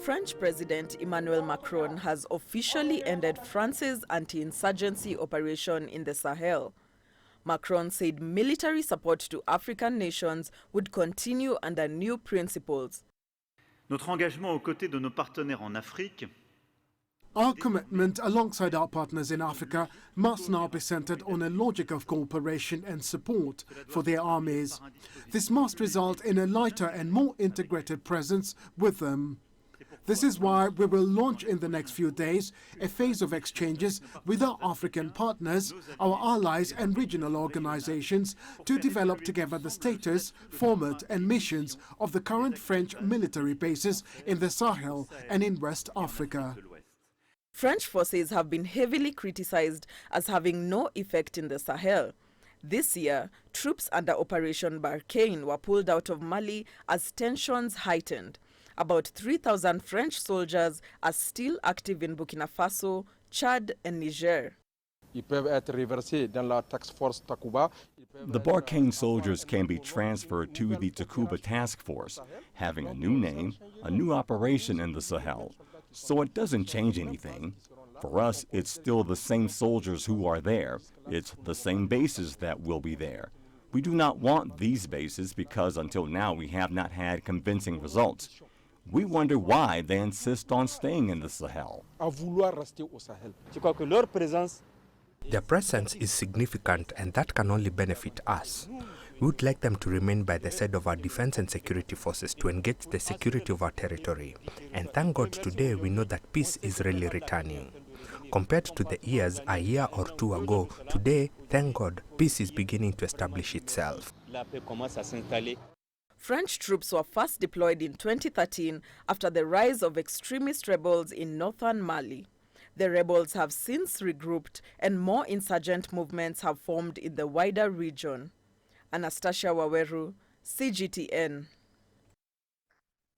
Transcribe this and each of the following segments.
French President Emmanuel Macron has officially ended France's anti-insurgency operation in the Sahel. Macron said military support to African nations would continue under new principles. Notre engagement aux côtés de nos partenaires en Afrique. Our commitment alongside our partners in Africa must now be centered on a logic of cooperation and support for their armies. This must result in a lighter and more integrated presence with them. This is why we will launch in the next few days a phase of exchanges with our African partners, our allies and regional organizations to develop together the status, format and missions of the current French military bases in the Sahel and in West Africa. French forces have been heavily criticized as having no effect in the Sahel. This year, troops under Operation Barkhane were pulled out of Mali as tensions heightened. About 3,000 French soldiers are still active in Burkina Faso, Chad and Niger. The Barkhane soldiers can be transferred to the Takuba task force, having a new name, a new operation in the Sahel. So it doesn't change anything. For us, it's still the same soldiers who are there. It's the same bases that will be there. We do not want these bases because until now we have not had convincing results. We wonder why they insist on staying in the Sahel. Their presence is significant and that can only benefit us. We would like them to remain by the side of our defense and security forces to engage the security of our territory. And thank God today we know that peace is really returning. Compared to the years a year or two ago, today, thank God, peace is beginning to establish itself. French troops were first deployed in 2013 after the rise of extremist rebels in northern Mali. The rebels have since regrouped and more insurgent movements have formed in the wider region. Anastasia Waweru, CGTN.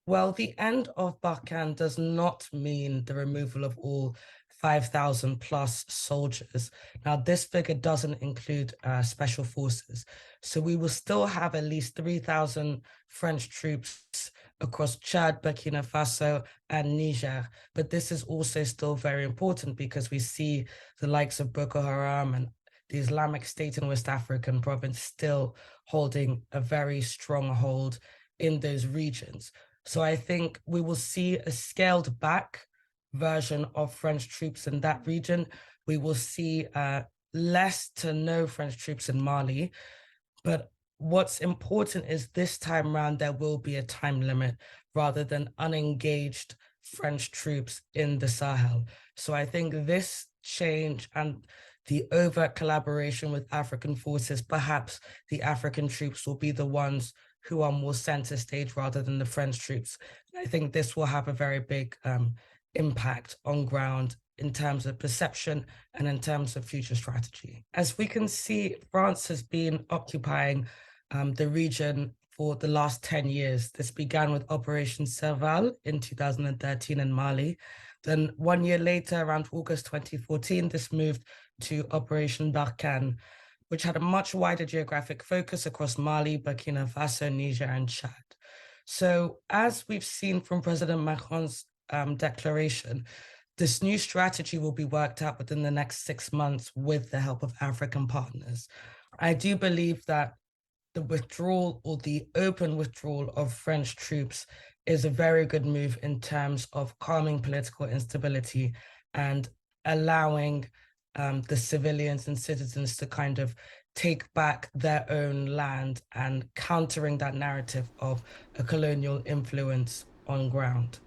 Well, the end of Barkhane does not mean the removal of all 5,000 plus soldiers. Now, this figure doesn't include special forces. So we will still have at least 3,000 French troops across Chad, Burkina Faso, and Niger. But this is also still very important because we see the likes of Boko Haram and the Islamic State in West African province still holding a very strong hold in those regions. So I think we will see a scaled back version of French troops in that region. We will see less to no French troops in Mali. But what's important is this time around, there will be a time limit rather than unengaged French troops in the Sahel. So I think this change and the overt collaboration with African forces, perhaps the African troops will be the ones who are more center stage rather than the French troops. I think this will have a very big impact on ground in terms of perception and in terms of future strategy. As we can see, France has been occupying the region for the last 10 years. This began with Operation Serval in 2013 in Mali. Then 1 year later, around August 2014, this moved to Operation Barkhane, which had a much wider geographic focus across Mali, Burkina Faso, Niger, and Chad. So as we've seen from President Macron's declaration, this new strategy will be worked out within the next 6 months with the help of African partners. I do believe that the withdrawal or the open withdrawal of French troops is a very good move in terms of calming political instability and allowing the civilians and citizens to kind of take back their own land and countering that narrative of a colonial influence on ground.